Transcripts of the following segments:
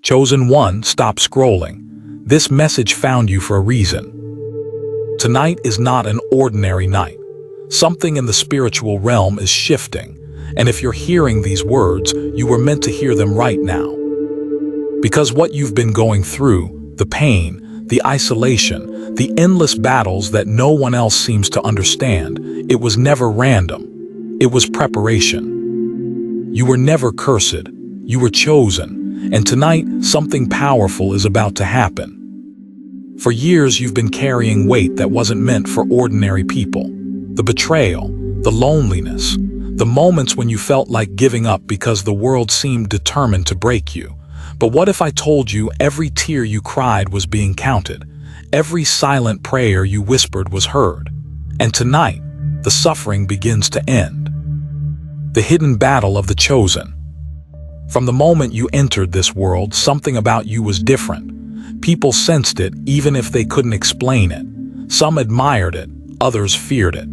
Chosen one, stop scrolling. This message found you for a reason. Tonight is not an ordinary night. Something in the spiritual realm is shifting, and if you're hearing these words, you were meant to hear them right now. Because what you've been going through, the pain, the isolation, the endless battles that no one else seems to understand, it was never random. It was preparation. You were never cursed. You were chosen, and tonight something powerful is about to happen. For years you've been carrying weight that wasn't meant for ordinary people. The betrayal, the loneliness, the moments when you felt like giving up because the world seemed determined to break you. But what if I told you every tear you cried was being counted? Every silent prayer you whispered was heard. And tonight, the suffering begins to end. The hidden battle of the chosen. From the moment you entered this world, something about you was different. People sensed it even if they couldn't explain it. Some admired it, others feared it.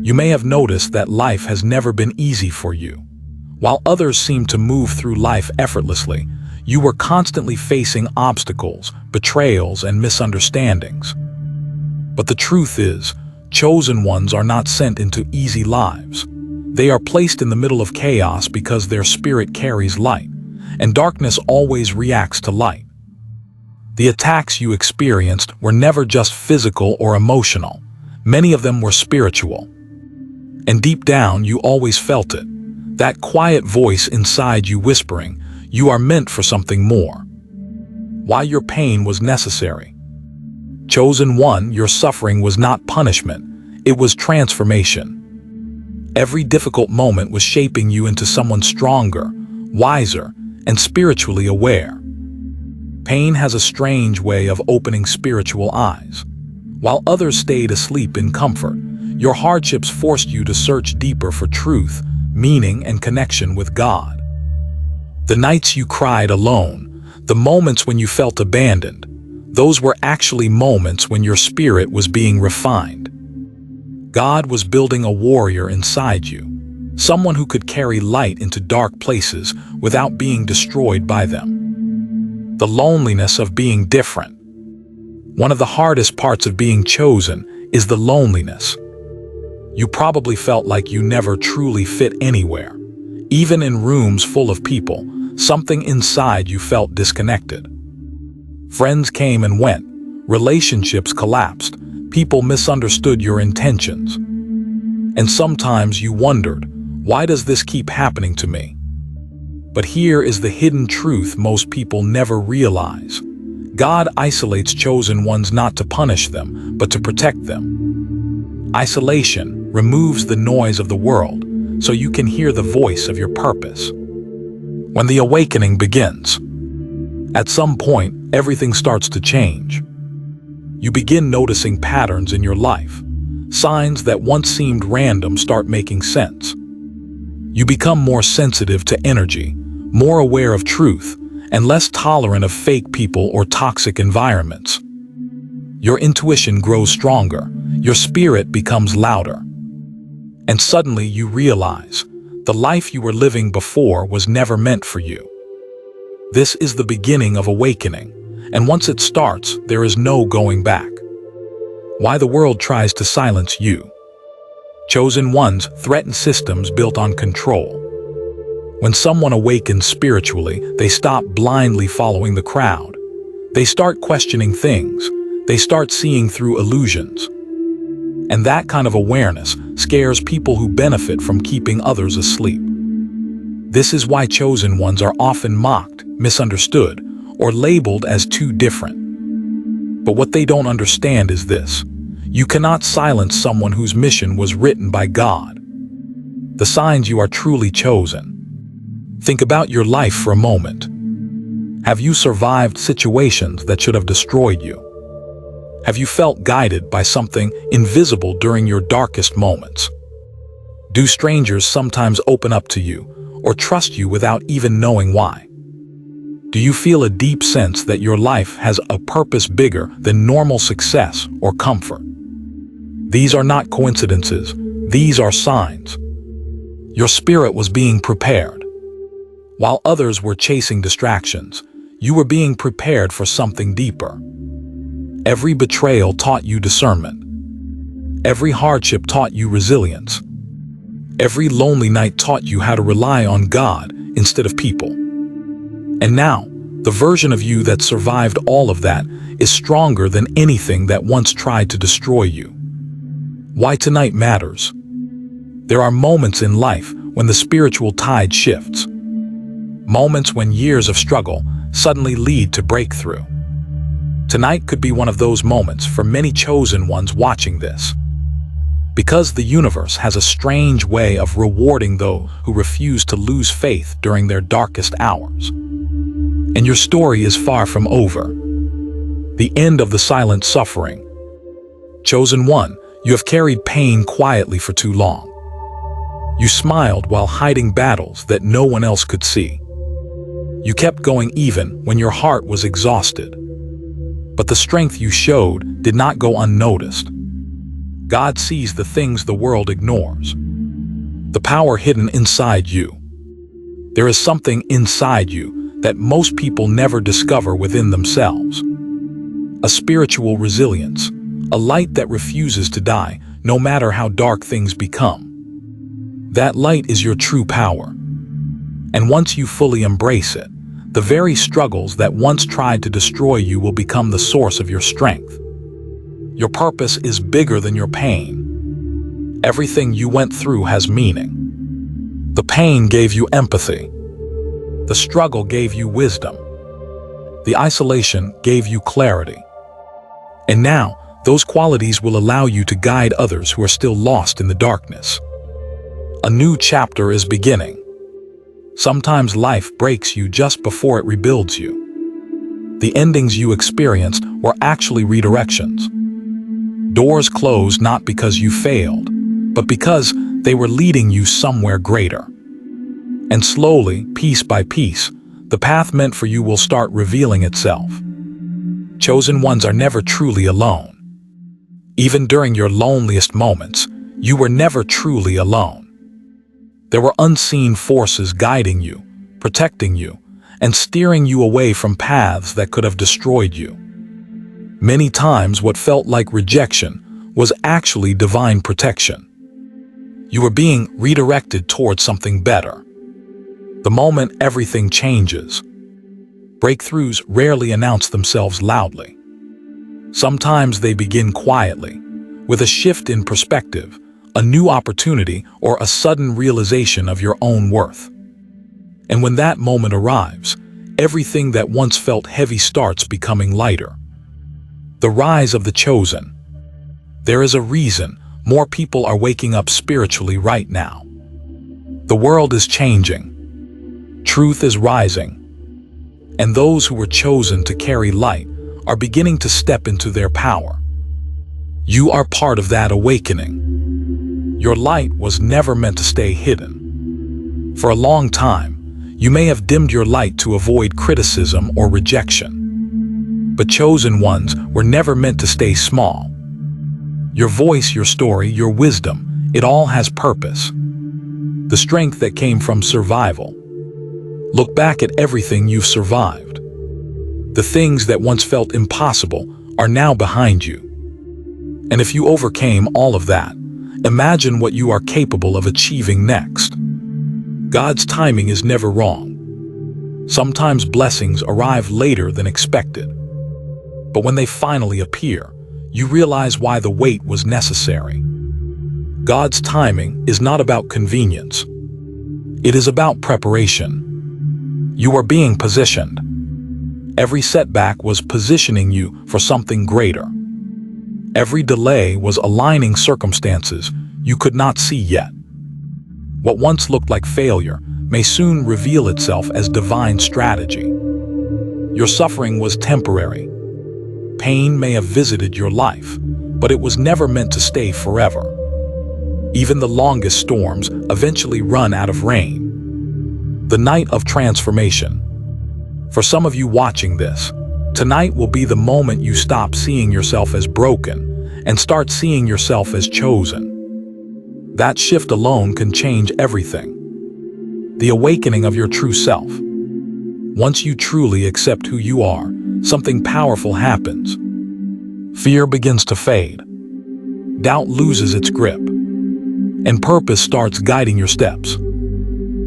You may have noticed that life has never been easy for you. While others seemed to move through life effortlessly, you were constantly facing obstacles, betrayals, and misunderstandings. But the truth is, chosen ones are not sent into easy lives. They are placed in the middle of chaos because their spirit carries light, and darkness always reacts to light. The attacks you experienced were never just physical or emotional. Many of them were spiritual. And deep down, you always felt it. That quiet voice inside you whispering, you are meant for something more. Why your pain was necessary. Chosen one, your suffering was not punishment. It was transformation. Every difficult moment was shaping you into someone stronger, wiser, and spiritually aware. Pain has a strange way of opening spiritual eyes. While others stayed asleep in comfort, your hardships forced you to search deeper for truth, meaning, and connection with God. The nights you cried alone, the moments when you felt abandoned, those were actually moments when your spirit was being refined. God was building a warrior inside you, someone who could carry light into dark places without being destroyed by them. The loneliness of being different. One of the hardest parts of being chosen is the loneliness. You probably felt like you never truly fit anywhere. Even in rooms full of people, something inside you felt disconnected. Friends came and went, relationships collapsed, people misunderstood your intentions. And sometimes you wondered, why does this keep happening to me? But here is the hidden truth most people never realize. God isolates chosen ones not to punish them, but to protect them. Isolation removes the noise of the world, so you can hear the voice of your purpose. When the awakening begins, at some point, everything starts to change. You begin noticing patterns in your life. Signs that once seemed random start making sense. You become more sensitive to energy, more aware of truth, and less tolerant of fake people or toxic environments. Your intuition grows stronger, your spirit becomes louder. And suddenly you realize, the life you were living before was never meant for you. This is the beginning of awakening, and once it starts, there is no going back. Why the world tries to silence you. Chosen ones threaten systems built on control. When someone awakens spiritually, they stop blindly following the crowd. They start questioning things. They start seeing through illusions. And that kind of awareness scares people who benefit from keeping others asleep. This is why chosen ones are often mocked, misunderstood, or labeled as too different. But what they don't understand is this. You cannot silence someone whose mission was written by God. The signs you are truly chosen. Think about your life for a moment. Have you survived situations that should have destroyed you? Have you felt guided by something invisible during your darkest moments? Do strangers sometimes open up to you or trust you without even knowing why? Do you feel a deep sense that your life has a purpose bigger than normal success or comfort? These are not coincidences. These are signs. Your spirit was being prepared. While others were chasing distractions, You were being prepared for something deeper. Every betrayal taught you discernment. Every hardship taught you resilience. Every lonely night taught you how to rely on God instead of people. And now, the version of you that survived all of that is stronger than anything that once tried to destroy you. Why tonight matters. There are moments in life when the spiritual tide shifts. Moments when years of struggle suddenly lead to breakthrough. Tonight could be one of those moments for many chosen ones watching this. Because the universe has a strange way of rewarding those who refuse to lose faith during their darkest hours. And your story is far from over. The end of the silent suffering. Chosen one, you have carried pain quietly for too long. You smiled while hiding battles that no one else could see. You kept going even when your heart was exhausted. But the strength you showed did not go unnoticed. God sees the things the world ignores. The power hidden inside you. There is something inside you that most people never discover within themselves. A spiritual resilience, a light that refuses to die no matter how dark things become. That light is your true power. And once you fully embrace it, the very struggles that once tried to destroy you will become the source of your strength. Your purpose is bigger than your pain. Everything you went through has meaning. The pain gave you empathy. The struggle gave you wisdom. The isolation gave you clarity. And now, those qualities will allow you to guide others who are still lost in the darkness. A new chapter is beginning. Sometimes life breaks you just before it rebuilds you. The endings you experienced were actually redirections. Doors closed not because you failed, but because they were leading you somewhere greater. And slowly, piece by piece, the path meant for you will start revealing itself. Chosen ones are never truly alone. Even during your loneliest moments, you were never truly alone. There were unseen forces guiding you, protecting you, and steering you away from paths that could have destroyed you. Many times what felt like rejection was actually divine protection. You were being redirected towards something better. The moment everything changes, breakthroughs rarely announce themselves loudly. Sometimes they begin quietly, with a shift in perspective, a new opportunity, or a sudden realization of your own worth. And when that moment arrives, everything that once felt heavy starts becoming lighter. The rise of the chosen. There is a reason more people are waking up spiritually right now. The world is changing. Truth is rising. And those who were chosen to carry light are beginning to step into their power. You are part of that awakening. Your light was never meant to stay hidden. For a long time, you may have dimmed your light to avoid criticism or rejection. But chosen ones were never meant to stay small. Your voice, your story, your wisdom, it all has purpose. The strength that came from survival. Look back at everything you've survived. The things that once felt impossible are now behind you. And if you overcame all of that, imagine what you are capable of achieving next. God's timing is never wrong. Sometimes blessings arrive later than expected. But when they finally appear, you realize why the wait was necessary. God's timing is not about convenience. It is about preparation. You are being positioned. Every setback was positioning you for something greater. Every delay was aligning circumstances you could not see yet. What once looked like failure may soon reveal itself as divine strategy. Your suffering was temporary. Pain may have visited your life, but it was never meant to stay forever. Even the longest storms eventually run out of rain. The night of transformation. For some of you watching this, tonight will be the moment you stop seeing yourself as broken and start seeing yourself as chosen. That shift alone can change everything. The awakening of your true self. Once you truly accept who you are, something powerful happens. Fear begins to fade. Doubt loses its grip. And purpose starts guiding your steps.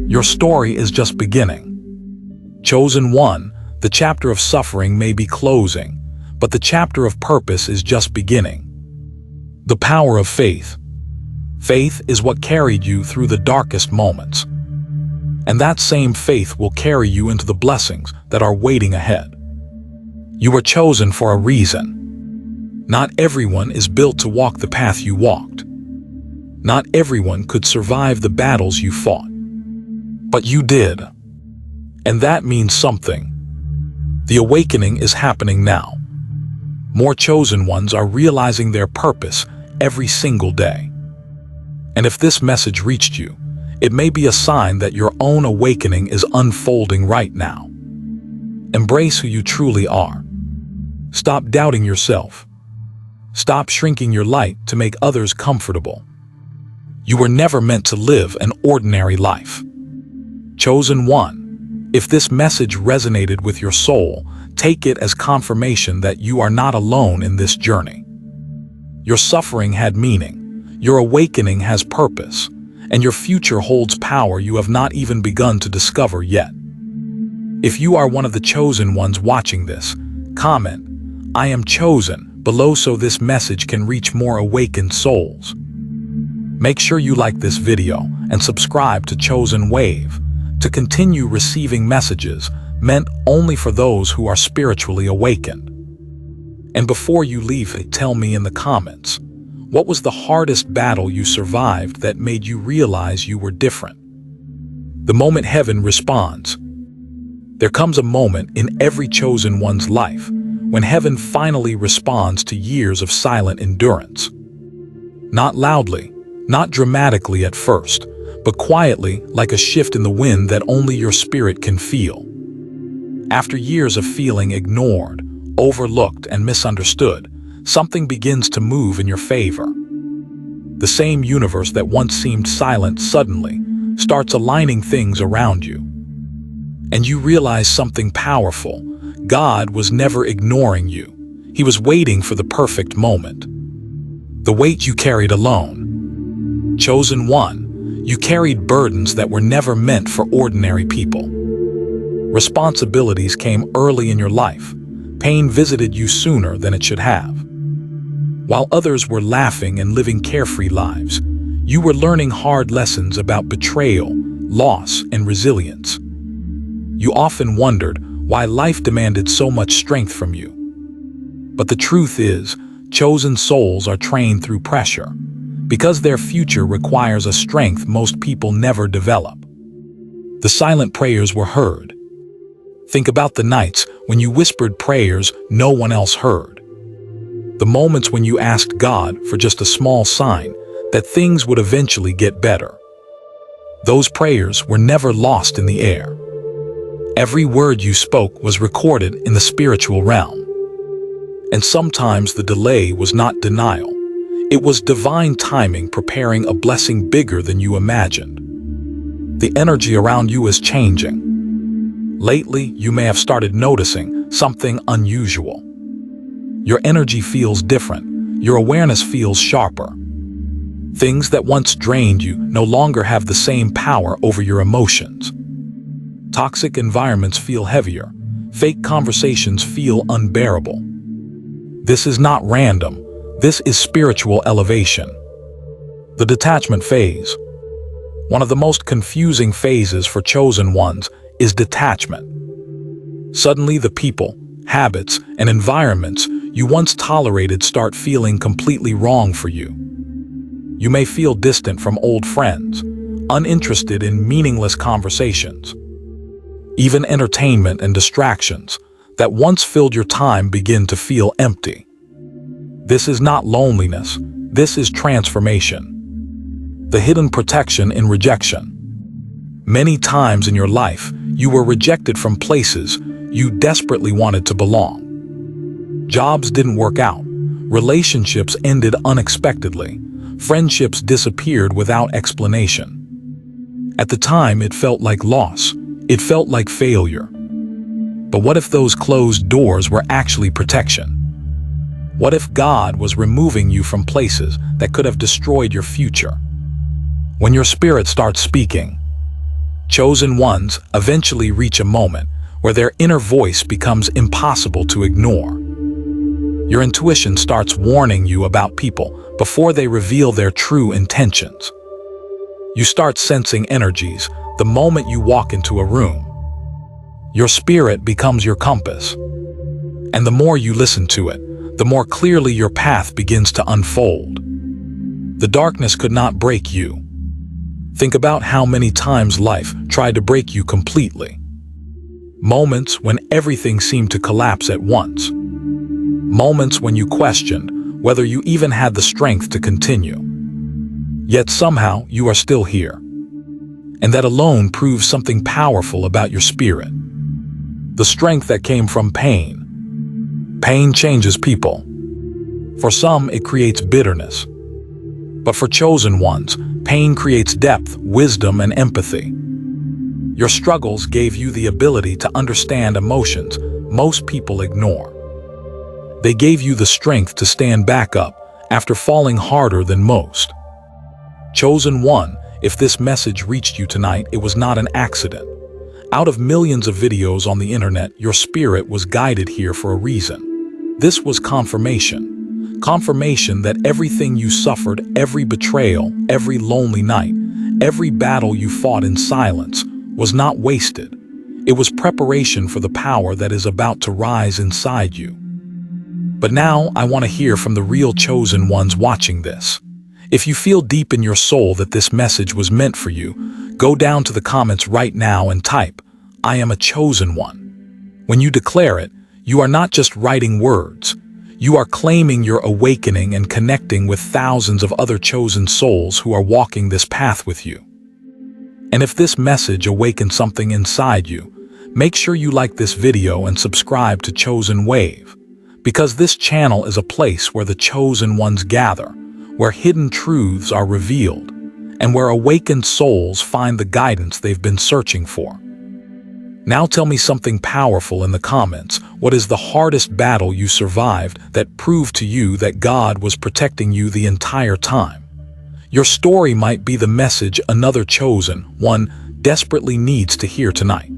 Your story is just beginning. Chosen one, the chapter of suffering may be closing, but the chapter of purpose is just beginning. The power of faith. Faith is what carried you through the darkest moments. And that same faith will carry you into the blessings that are waiting ahead. You were chosen for a reason. Not everyone is built to walk the path you walked. Not everyone could survive the battles you fought. But you did. And that means something. The awakening is happening now. More chosen ones are realizing their purpose every single day. And if this message reached you, it may be a sign that your own awakening is unfolding right now. Embrace who you truly are. Stop doubting yourself. Stop shrinking your light to make others comfortable. You were never meant to live an ordinary life. Chosen one, if this message resonated with your soul, take it as confirmation that you are not alone in this journey. Your suffering had meaning, your awakening has purpose, and your future holds power you have not even begun to discover yet. If you are one of the chosen ones watching this, comment, "I am chosen," below so this message can reach more awakened souls. Make sure you like this video and subscribe to Chosen Wave to continue receiving messages meant only for those who are spiritually awakened. And before you leave, tell me in the comments, what was the hardest battle you survived that made you realize you were different? The moment heaven responds. There comes a moment in every chosen one's life when heaven finally responds to years of silent endurance. Not loudly, not dramatically at first, but quietly, like a shift in the wind that only your spirit can feel. After years of feeling ignored, overlooked, and misunderstood, something begins to move in your favor. The same universe that once seemed silent suddenly starts aligning things around you. And you realize something powerful. God was never ignoring you. He was waiting for the perfect moment. The weight you carried alone. Chosen one, you carried burdens that were never meant for ordinary people. Responsibilities came early in your life. Pain visited you sooner than it should have. While others were laughing and living carefree lives, you were learning hard lessons about betrayal, loss, and resilience. You often wondered why life demanded so much strength from you. But the truth is, chosen souls are trained through pressure, because their future requires a strength most people never develop. The silent prayers were heard. Think about the nights when you whispered prayers no one else heard. The moments when you asked God for just a small sign that things would eventually get better. Those prayers were never lost in the air. Every word you spoke was recorded in the spiritual realm. And sometimes the delay was not denial. It was divine timing preparing a blessing bigger than you imagined. The energy around you is changing. Lately, you may have started noticing something unusual. Your energy feels different. Your awareness feels sharper. Things that once drained you no longer have the same power over your emotions. Toxic environments feel heavier. Fake conversations feel unbearable. This is not random. This is spiritual elevation. The detachment phase. One of the most confusing phases for chosen ones is detachment. Suddenly the people, habits, and environments you once tolerated start feeling completely wrong for you. You may feel distant from old friends, uninterested in meaningless conversations. Even entertainment and distractions that once filled your time begin to feel empty. This is not loneliness, this is transformation. The hidden protection in rejection. Many times in your life, you were rejected from places you desperately wanted to belong. Jobs didn't work out, relationships ended unexpectedly, friendships disappeared without explanation. At the time, it felt like loss, it felt like failure. But what if those closed doors were actually protection? What if God was removing you from places that could have destroyed your future? When your spirit starts speaking, chosen ones eventually reach a moment where their inner voice becomes impossible to ignore. Your intuition starts warning you about people before they reveal their true intentions. You start sensing energies the moment you walk into a room. Your spirit becomes your compass. And the more you listen to it, the more clearly your path begins to unfold. The darkness could not break you. Think about how many times life tried to break you completely. Moments when everything seemed to collapse at once. Moments when you questioned whether you even had the strength to continue. Yet somehow you are still here. And that alone proves something powerful about your spirit. The strength that came from pain. Pain changes people. For some, it creates bitterness. But for chosen ones, pain creates depth, wisdom, and empathy. Your struggles gave you the ability to understand emotions most people ignore. They gave you the strength to stand back up after falling harder than most. Chosen one, if this message reached you tonight, it was not an accident. Out of millions of videos on the internet, your spirit was guided here for a reason. This was confirmation. Confirmation that everything you suffered, every betrayal, every lonely night, every battle you fought in silence, was not wasted. It was preparation for the power that is about to rise inside you. But now I want to hear from the real chosen ones watching this. If you feel deep in your soul that this message was meant for you, go down to the comments right now and type, "I am a chosen one." When you declare it, you are not just writing words. You are claiming your awakening and connecting with thousands of other chosen souls who are walking this path with you. And if this message awakens something inside you, make sure you like this video and subscribe to Chosen Wave, because this channel is a place where the chosen ones gather, where hidden truths are revealed, and where awakened souls find the guidance they've been searching for. Now tell me something powerful in the comments. What is the hardest battle you survived that proved to you that God was protecting you the entire time? Your story might be the message another chosen one desperately needs to hear tonight.